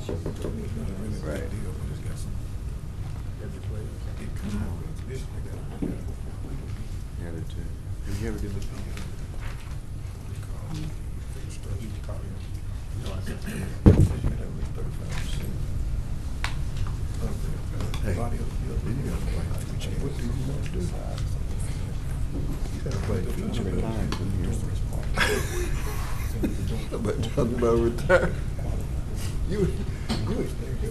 Right. Yeah, they too. Have you ever did this? Hey, what do you want to do? You gotta play feature. But talking about retire. You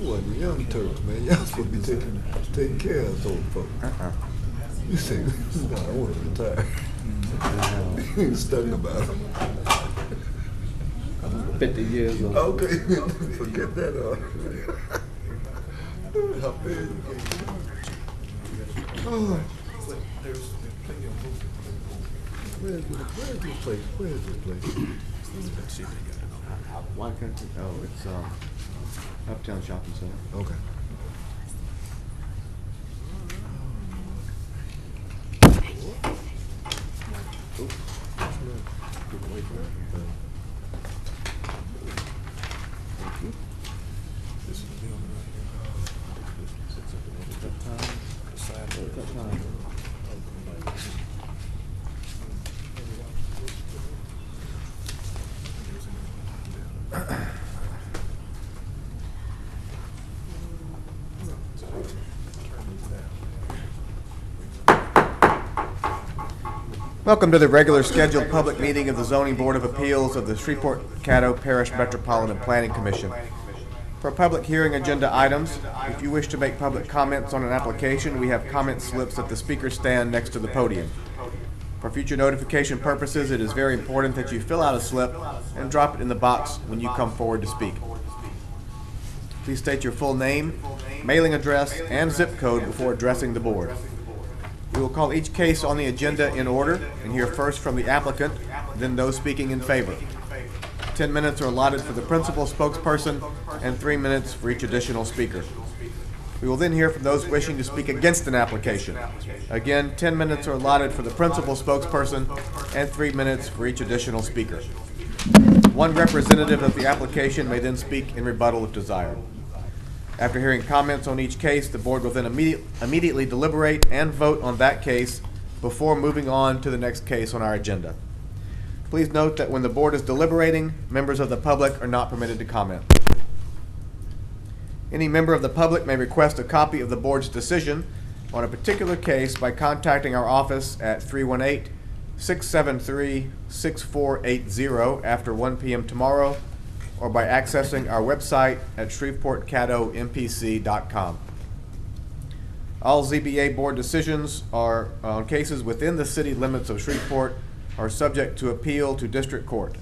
wasn't the young Turks, man. Y'all supposed to be taking care of those folks. You say, no, I want to retire. You ain't studying about it. 50 years old. Okay, forget that. How bad you get. Oh. Where's this place? Where's this place? Wine Country? Oh, it's Uptown Shopping Center. Okay. Welcome to the regular scheduled public meeting of the Zoning Board of Appeals of the Shreveport-Caddo Parish Metropolitan Planning Commission. For public hearing agenda items, if you wish to make public comments on an application, we have comment slips at the speaker stand next to the podium. For future notification purposes, it is very important that you fill out a slip and drop it in the box when you come forward to speak. Please state your full name, mailing address, and zip code before addressing the board. We will call each case on the agenda in order and hear first from the applicant, then those speaking in favor. 10 minutes are allotted for the principal spokesperson and 3 minutes for each additional speaker. We will then hear from those wishing to speak against an application. Again, 10 minutes are allotted for the principal spokesperson and 3 minutes for each additional speaker. One representative of the application may then speak in rebuttal if desired. After hearing comments on each case, the board will then immediately deliberate and vote on that case before moving on to the next case on our agenda. Please note that when the board is deliberating, members of the public are not permitted to comment. Any member of the public may request a copy of the board's decision on a particular case by contacting our office at 318-673-6480 after 1 p.m. tomorrow, or by accessing our website at shreveportcaddompc.com. All ZBA board decisions are on cases within the city limits of Shreveport are subject to appeal to district court.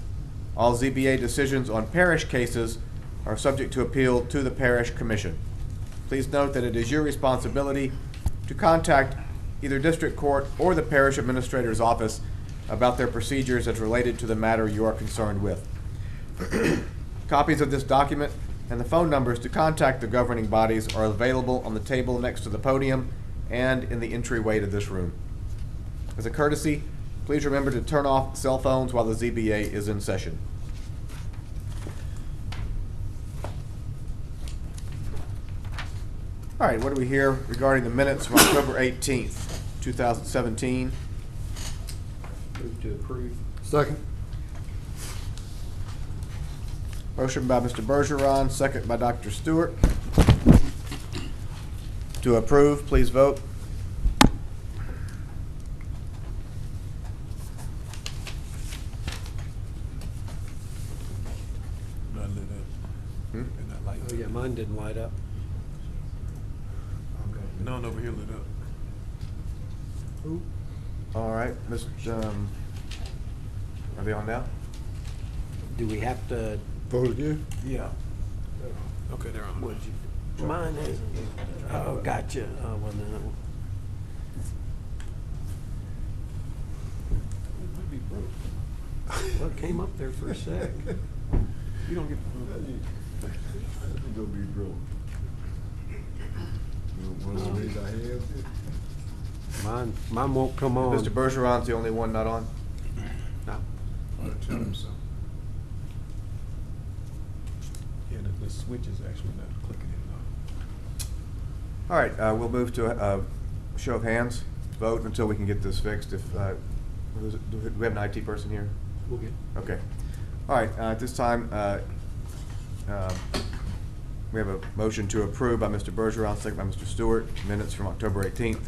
All ZBA decisions on parish cases are subject to appeal to the parish commission. Please note that it is your responsibility to contact either district court or the parish administrator's office about their procedures as related to the matter you are concerned with. Copies of this document and the phone numbers to contact the governing bodies are available on the table next to the podium and in the entryway to this room. As a courtesy, please remember to turn off cell phones while the ZBA is in session. All right, what do we hear regarding the minutes from October 18th, 2017? Move to approve. Second. Motion by Mr. Bergeron, second by Dr. Stewart. To approve, please vote. Not lit up. They're not lighting Oh yeah, mine didn't light up. None over here lit up. Who? All right, Mr. Are they on now? Do we have to? Vote again? Yeah. Okay, they're on. Would you? Mine is. Oh, gotcha. Oh, well, then. It might be broke. Well, it came up there for a sec. You don't get. It's gonna be broke. One of the days I have. Mine won't come on. Mr. Bergeron's the only one not on? No. Tell them so. Yeah, the the switch is actually not clicking it. All right, we'll move to a show of hands vote until we can get this fixed. If do we have an IT person here? We'll get. Okay. All right, at this time, we have a motion to approve by Mr. Bergeron, second by Mr. Stewart, minutes from October 18th.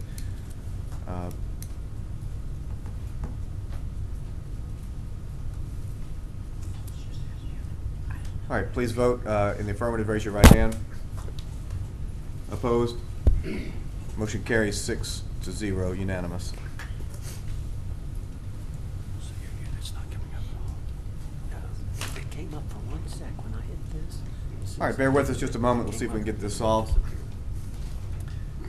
All right, please vote in the affirmative. Raise your right hand. Opposed? Motion carries 6-0, unanimous. It's not coming up at all. It came up for 1 sec when I hit this. All right, bear with us just a moment. We'll see if we can get this solved.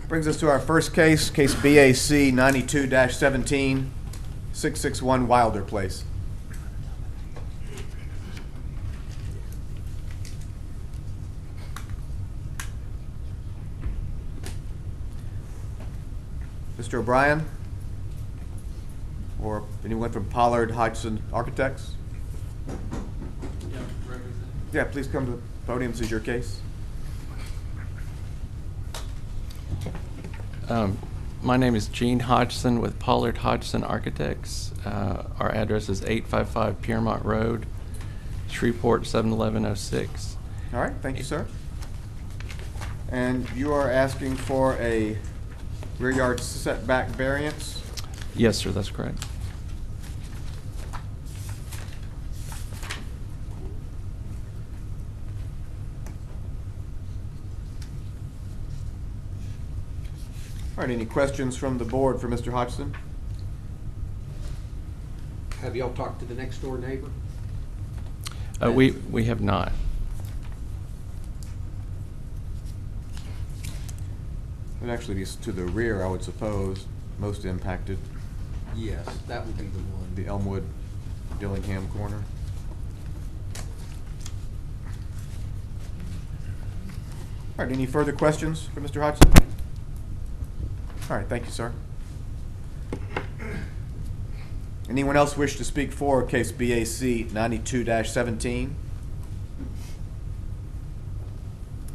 Brings us to our first case, case BAC 92-17, 661 Wilder Place. Mr. O'Brien, or anyone from Pollard Hodgson Architects? Yeah, please come to the podium. This is your case. My name is Gene Hodgson with Pollard Hodgson Architects. Our address is 855 Piermont Road, Shreveport 71106. All right, thank you, sir. And you are asking for a rear yard setback variance? Yes, sir, that's correct. All right, any questions from the board for Mr. Hodgson? Have y'all talked to the next door neighbor? We have not. It would actually be to the rear, I would suppose, most impacted, Yes, that would be the one. the Elmwood Dillingham corner. All right, any further questions for Mr. Hodgson? All right, thank you, sir. Anyone else wish to speak for case BAC 92-17?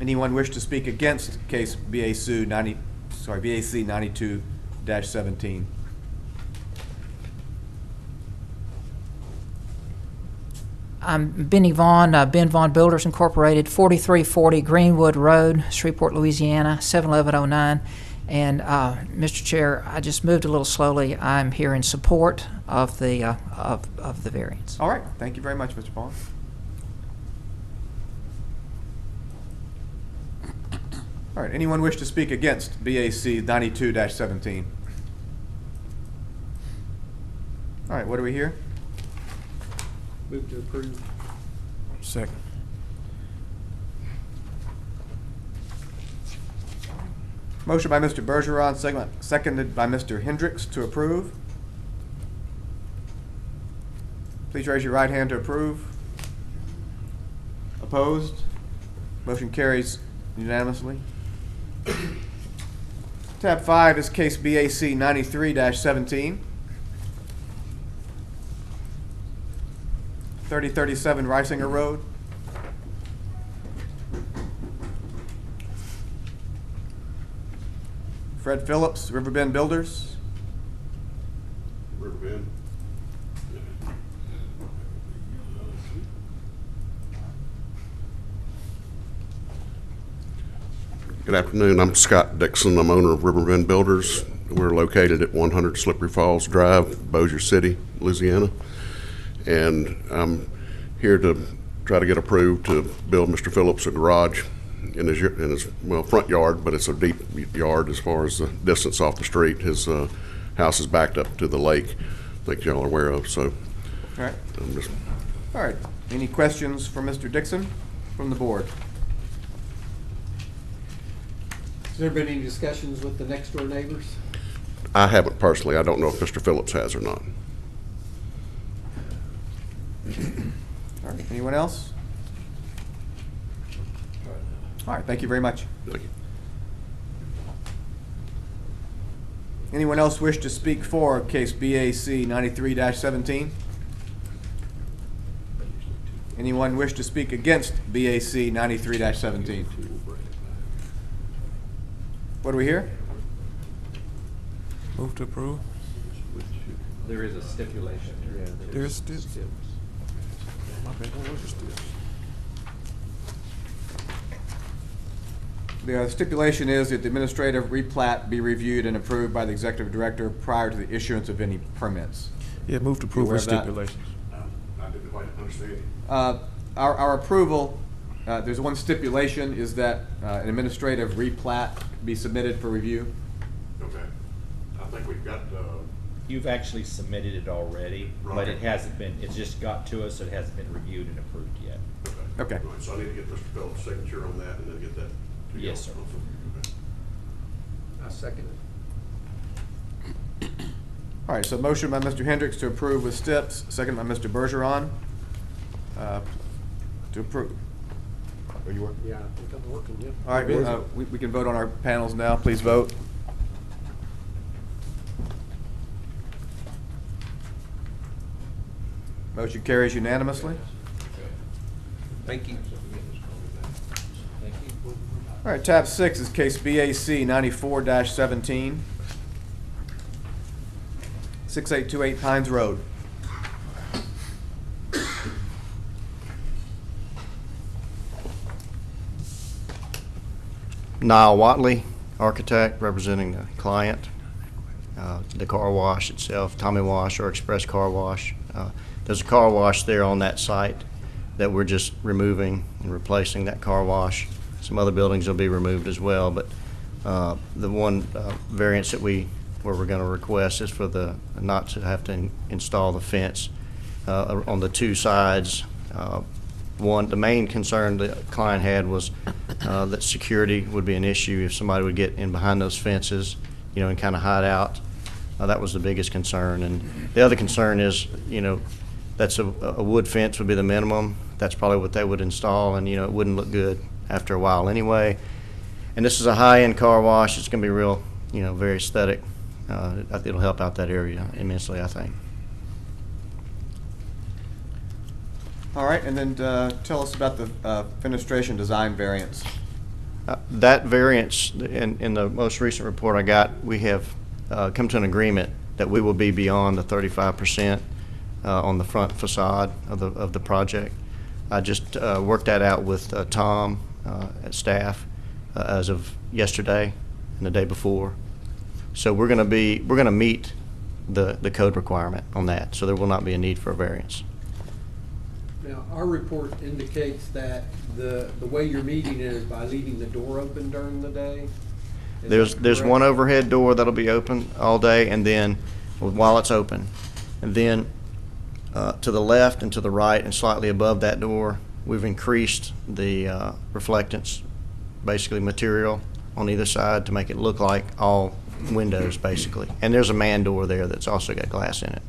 Anyone wish to speak against case BAC 92-17? I'm Benny Vaughn, Ben Vaughn Builders Incorporated, 4340 Greenwood Road, Shreveport, Louisiana, 71109. And Mr. Chair, I just moved a little slowly. I'm here in support of the of the variance. All right, thank you very much, Mr. Paul. All right, anyone wish to speak against BAC 92-17? All right, what do we hear? Move to approve. Second. Motion by Mr. Bergeron, seconded by Mr. Hendricks to approve. Please raise your right hand to approve. Opposed? Motion carries unanimously. Tab 5 is case BAC 93-17. 3037 Reisinger Road. Fred Phillips, Riverbend Builders. Riverbend. Good afternoon. I'm Scott Dixon. I'm owner of Riverbend Builders. We're located at 100 Slippery Falls Drive, Bossier City, Louisiana. And I'm here to try to get approved to build Mr. Phillips a garage in his well, front yard, but it's a deep yard as far as the distance off the street. His house is backed up to the lake, I think y'all are aware of, so. All right. All right. Any questions for Mr. Dixon from the board? Has there been any discussions with the next door neighbors? I haven't personally. I don't know if Mr. Phillips has or not. All right. Anyone else? All right. Thank you very much. Thank you. Anyone else wish to speak for case BAC 93-17? Anyone wish to speak against BAC 93-17? What do we hear? Move to approve. There is a stipulation. There's stips. My bad. Where's the stips? The stipulation is that the administrative replat be reviewed and approved by the executive director prior to the issuance of any permits. Yeah, move to approve aware with of that? stipulations. I didn't quite understand. Our approval, there's one stipulation, is that an administrative replat be submitted for review. Okay. I think we've got, You've actually submitted it already, but Right. it hasn't been, it's just got to us, so it hasn't been reviewed and approved yet. Okay. Right, so I need to get Mr. Phillips' signature on that and then get that to you. Yes, sir. Okay. I second it. All right, so motion by Mr. Hendricks to approve with steps, second by Mr. Bergeron, to approve. Are you working? Yeah, I think I'm working, yeah. All right, we can vote on our panels now. Please vote. Motion carries unanimously. Thank you. All right, tab 6 is case BAC 94-17, 6828 Pines Road. Niall Watley, architect, representing the client. The car wash itself, Tommy Wash or Express Car Wash. There's a car wash there on that site that we're just removing and replacing that car wash. Some other buildings will be removed as well, but the one variance that we're going to request is for the not to have to install the fence on the two sides. The main concern the client had was that security would be an issue if somebody would get in behind those fences, and kind of hide out. That was the biggest concern. And the other concern is, that's a wood fence would be the minimum. That's probably what they would install, and, it wouldn't look good after a while anyway. And this is a high-end car wash. It's going to be real, very aesthetic. It'll help out that area immensely, I think. All right, and then tell us about the fenestration design variance. That variance, in the most recent report I got, we have come to an agreement that we will be beyond the 35% on the front facade of the project. I just worked that out with Tom at staff as of yesterday and the day before. So we're going to meet the code requirement on that. So there will not be a need for a variance. Now, our report indicates that the way you're meeting it is by leaving the door open during the day. Is that There's correct? one overhead door that'll be open all day, and then while it's open, and then to the left and to the right and slightly above that door, we've increased the reflectance, basically material on either side to make it look like all windows basically. And there's a man door there that's also got glass in it.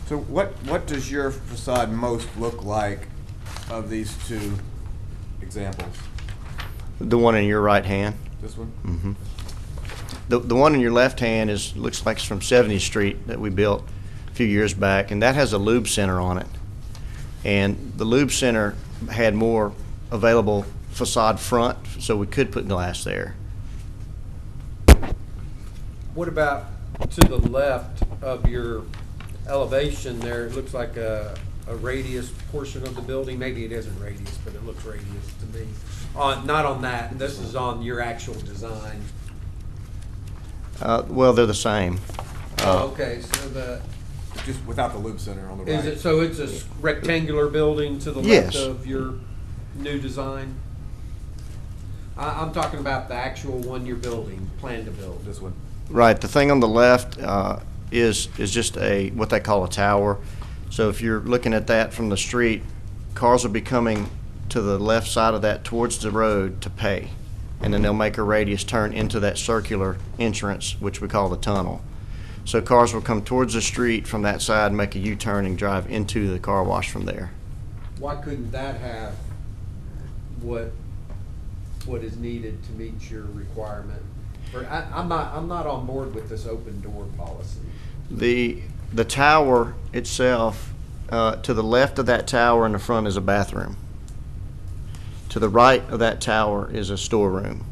So what does your facade most look like of these two examples? The one in your right hand. This one? Mm-hmm. The one in your left hand looks like it's from 70th Street that we built a few years back, and that has a lube center on it. And the lube center had more available facade front, so we could put glass there. What about to the left of your elevation there? It looks like a radius portion of the building. Maybe it isn't radius, but it looks radius to me. Not on that. This is on your actual design. Well, they're the same. Okay, so Just without the loop center on the right. is it, so it's a rectangular building to the Yes. left of your new design? I'm talking about the actual one you're building, plan to build. This one? Right. The thing on the left is just what they call a tower. So if you're looking at that from the street, cars will be coming to the left side of that towards the road to pay. And then they'll make a radius turn into that circular entrance, which we call the tunnel. So cars will come towards the street from that side, make a U-turn, and drive into the car wash from there. Why couldn't that have what is needed to meet your requirement? Or I'm not on board with this open door policy. The tower itself to the left of that tower in the front is a bathroom. To the right of that tower is a storeroom.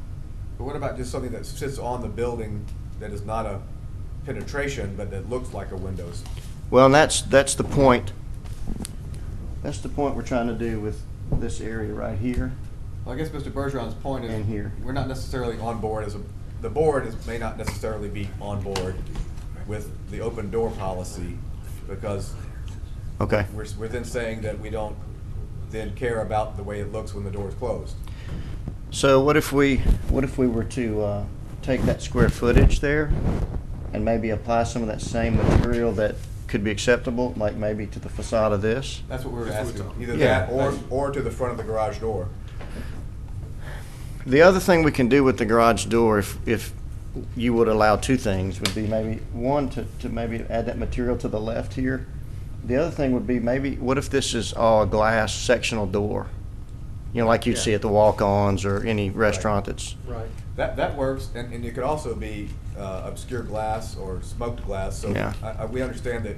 But what about just something that sits on the building that is not a penetration, but that looks like a windows? Well, and that's the point. That's the point we're trying to do with this area right here. Well, I guess Mr. Bergeron's point is, And here. we're not necessarily on board the board may not necessarily be on board with the open door policy, because Okay. we're then saying that we don't then care about the way it looks when the door is closed. So what if we were to take that square footage there and maybe apply some of that same material that could be acceptable, like maybe to the facade of this? That's what we were asking, either Yeah. that or to the front of the garage door. The other thing we can do with the garage door, if you would allow two things, would be maybe one, to maybe add that material to the left here. The other thing would be maybe, what if this is all a glass sectional door? You know, like you'd see at the Walk-Ons or any restaurant that's. Right. That works, and it could also be obscure glass or smoked glass, so Yeah. we understand that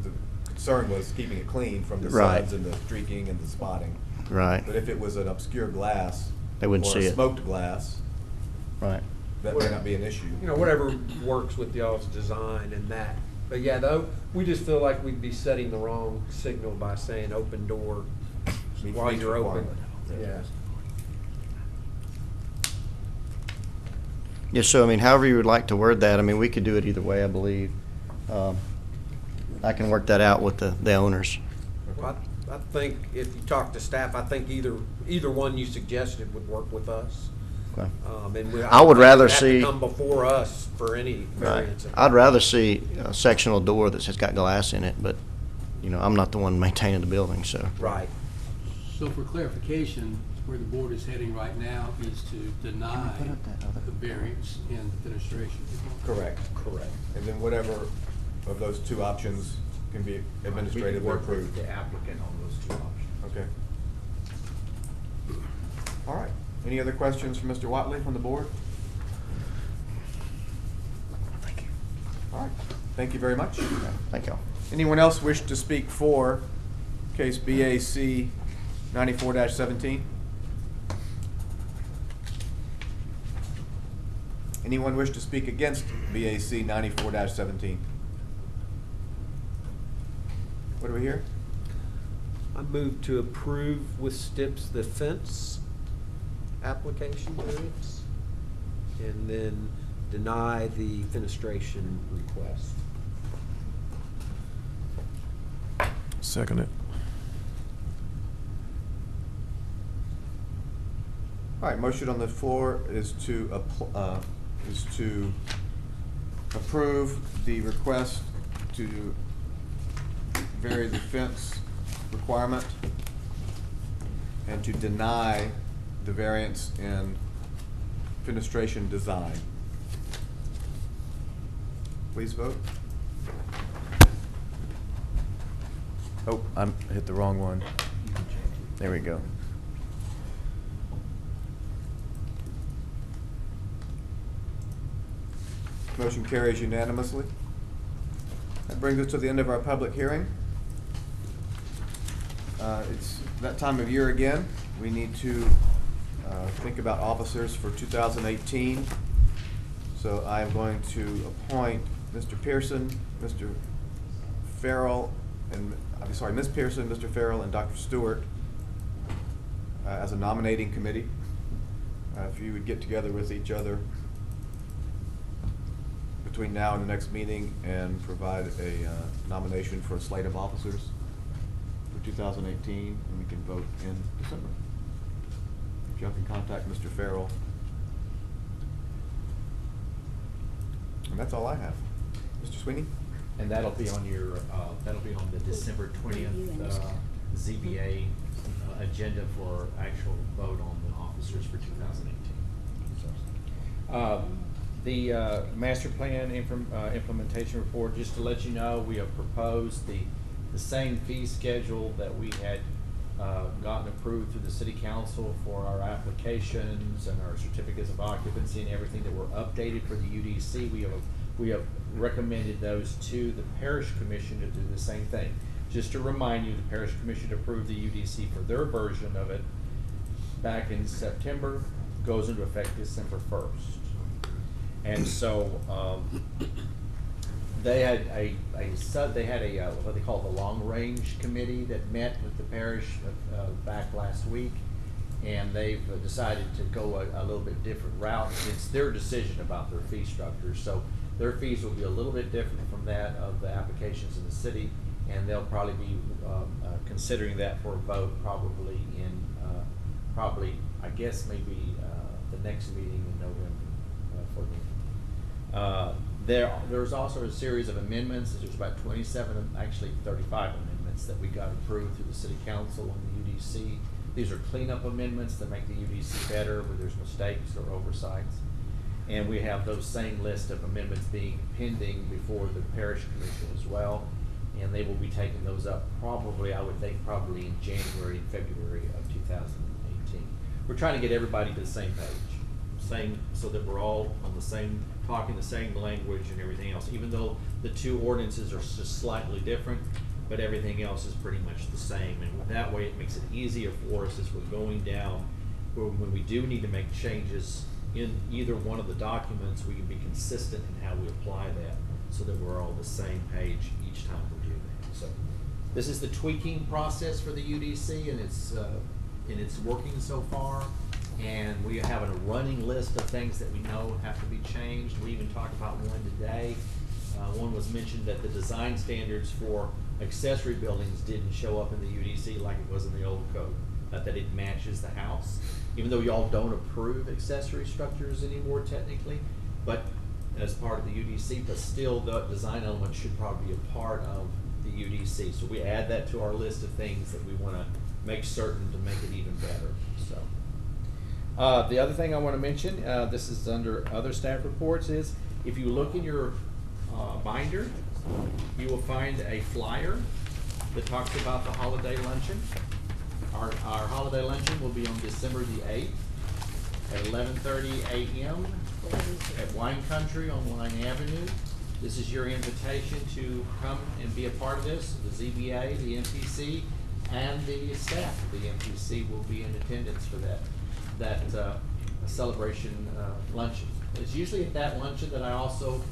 the concern was keeping it clean from the Right. suds and the streaking and the spotting. Right. But if it was an obscure glass, They wouldn't or see a it. smoked glass, Right. that may not be an issue. You know, whatever works with y'all's design and that. But yeah, though, we just feel like we'd be setting the wrong signal by saying open door while Meets you're open. requirement. Yeah. Yeah, so I mean, however you would like to word that, I mean, we could do it either way, I believe. I can work that out with the owners. Well, I think if you talk to staff, I think either one you suggested would work with us. Okay. And I would think rather it'd have to see- come before us for any Right. variance. I'd rather see a sectional door that's just got glass in it, but, you know, I'm not the one maintaining the building, so. Right. So for clarification, where the board is heading right now is to deny put up that other- the variance in the fenestration. Correct. And then whatever of those two options can be We could administratively work with approved. the applicant on those two options. Okay. All right. Any other questions for Mr. Watley from the board? Thank you. All right. Thank you very much. Thank y'all. Anyone else wish to speak for case BAC 94-17? Anyone wish to speak against BAC 94-17? What do we hear? I move to approve with steps the fence application variance and then deny the fenestration request. Second it. All right, motion on the floor is to approve the request to vary the fence requirement and to deny the variance in fenestration design. Please vote. Oh, I hit the wrong one. There we go. Motion carries unanimously. That brings us to the end of our public hearing. It's that time of year again. We need to think about officers for 2018. So I am going to appoint Mr. Pearson, Mr. Farrell, and, I'm sorry, Ms. Pearson, Mr. Farrell, and Dr. Stewart as a nominating committee. If you would get together with each other between now and the next meeting and provide a nomination for a slate of officers for 2018, and we can vote in December. If y'all can contact Mr. Farrell. And that's all I have. Mr. Sweeney? And that'll be on your, that'll be on the December 20th ZBA agenda for actual vote on the officers for 2018. The master plan implementation report, just to let you know, we have proposed the same fee schedule that we had gotten approved through the city council for our applications and our certificates of occupancy and everything that were updated for the UDC. We have recommended those to the parish commission to do the same thing. just to remind you, the Parish Commission approved the UDC for their version of it back in September, goes into effect December 1st. And so, they had what they call the long range committee that met with the parish back last week, and they've decided to go a little bit different route. It's their decision about their fee structure, so their fees will be a little bit different from that of the applications in the city, and they'll probably be considering that for a vote probably in I guess maybe the next meeting in November for me. There's also a series of amendments. There's about 27, actually 35 amendments that we got approved through the City Council on the UDC. These are cleanup amendments that make the UDC better where there's mistakes or oversights. And we have those same list of amendments being pending before the Parish Commission as well. And they will be taking those up probably, I would think, probably in January and February of 2018. We're trying to get everybody to the same page, so that we're all on the same, talking the same language and everything else, even though the two ordinances are just slightly different, but everything else is pretty much the same. And that way it makes it easier for us as we're going down, when we do need to make changes in either one of the documents, we can be consistent in how we apply that, so that we're all on the same page each time we do that. So this is the tweaking process for the UDC, and it's working so far. And we have a running list of things that we know have to be changed. We even talked about one today. One was mentioned that the design standards for accessory buildings didn't show up in the UDC like it was in the old code, that it matches the house. Even though y'all don't approve accessory structures anymore technically, but as part of the UDC, but still the design element should probably be a part of the UDC. So we add that to our list of things that we want to make certain to make it even better. So. The other thing I want to mention, this is under other staff reports, is if you look in your binder, you will find a flyer that talks about the holiday luncheon. Our holiday luncheon will be on December the 8th at 11:30 a.m. at Wine Country on Wine Avenue. This is your invitation to come and be a part of this. The ZBA, the MPC, and the staff of the MPC will be in attendance for that celebration luncheon. It's usually at that luncheon that I also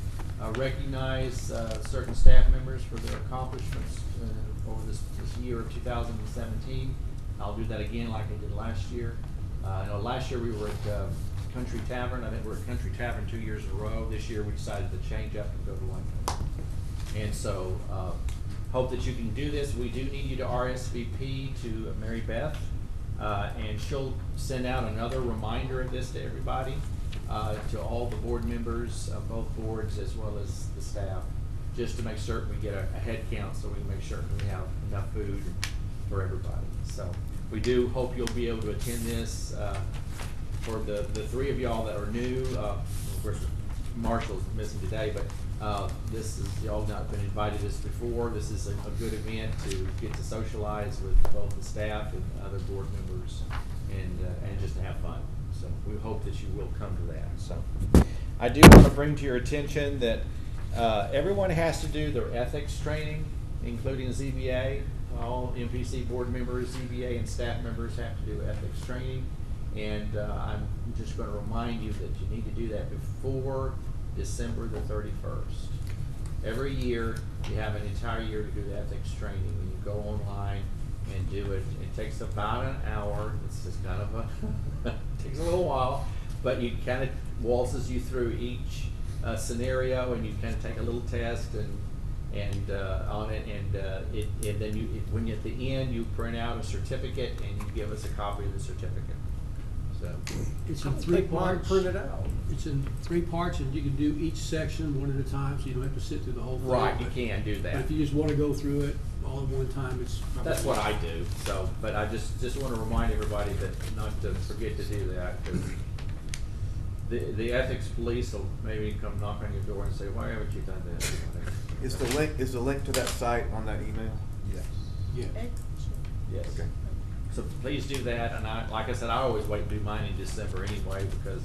recognize certain staff members for their accomplishments over this year of 2017. I'll do that again like I did last year. I know last year we were at Country Tavern. I think we're at Country Tavern 2 years in a row. This year we decided to change up and go to Wine Country. And so hope that you can do this. We do need you to RSVP to Mary Beth. And she'll send out another reminder of this to everybody, to all the board members of both boards as well as the staff, just to make certain we get a head count so we can make certain we have enough food for everybody. So we do hope you'll be able to attend this. For the three of y'all that are new, of course Marshall's missing today, but this is, y'all not been invited to this before. This is a good event to get to socialize with both the staff and other board members, and just to have fun. So we hope that you will come to that. So I do want to bring to your attention that everyone has to do their ethics training, including ZBA. All MPC board members, ZBA, and staff members have to do ethics training. And I'm just going to remind you that you need to do that before December the 31st. Every year, you have an entire year to do the ethics training, and you go online and do it. It takes about an hour. It's just kind of takes a little while, but you kind of waltzes you through each scenario, and you kind of take a little test and on it, and then when you're at the end, you print out a certificate and you give us a copy of the certificate. So it's in 3 parts. Print it out. It's in 3 parts, and you can do each section one at a time, so you don't have to sit through the whole thing. Right, you can do that. But if you just want to go through it all at one time, it's probably that's what I do. So, but I just want to remind everybody that not to forget to do that, because the ethics police will maybe come knock on your door and say, "Why haven't you done that?" Is the link to that site on that email? Yes. Yeah. Yes. Okay. So please do that, and like I said, I always wait to do mine in December anyway, because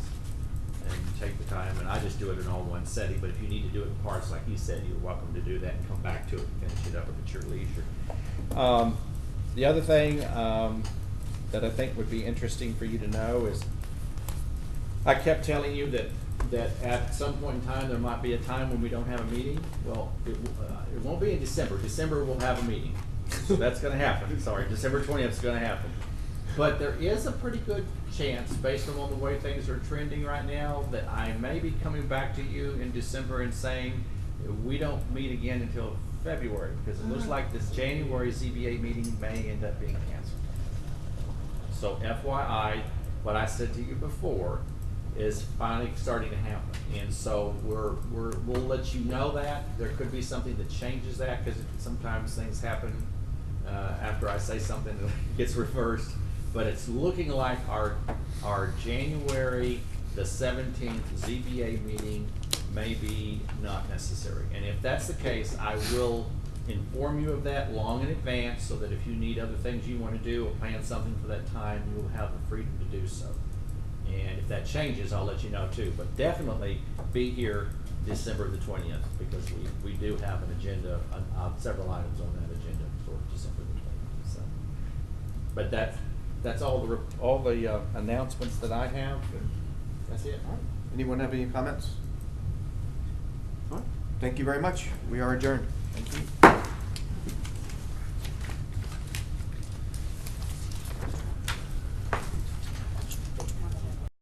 and take the time, and I just do it in all one setting, but if you need to do it in parts, like you said, you're welcome to do that and come back to it and finish it up at your leisure. The other thing that I think would be interesting for you to know is, I kept telling you that at some point in time, there might be a time when we don't have a meeting. Well, it won't be in December. December we'll have a meeting. So that's gonna happen. Sorry, December 20th is gonna happen. But there is a pretty good chance, based on the way things are trending right now, that I may be coming back to you in December and saying, we don't meet again until February, because it looks like this January ZBA meeting may end up being canceled. So FYI, what I said to you before is finally starting to happen. And so we'll let you know that. There could be something that changes that, because sometimes things happen after I say something that gets reversed. But it's looking like our January the 17th ZBA meeting may be not necessary. And if that's the case, I will inform you of that long in advance, so that if you need other things you want to do or plan something for that time, you'll have the freedom to do so. And if that changes, I'll let you know too. But definitely be here December the 20th, because we do have an agenda, several items on that agenda for December the 20th. So, but that's all the announcements that I have. And that's it. All right. Anyone have any comments? All right. Thank you very much. We are adjourned. Thank you.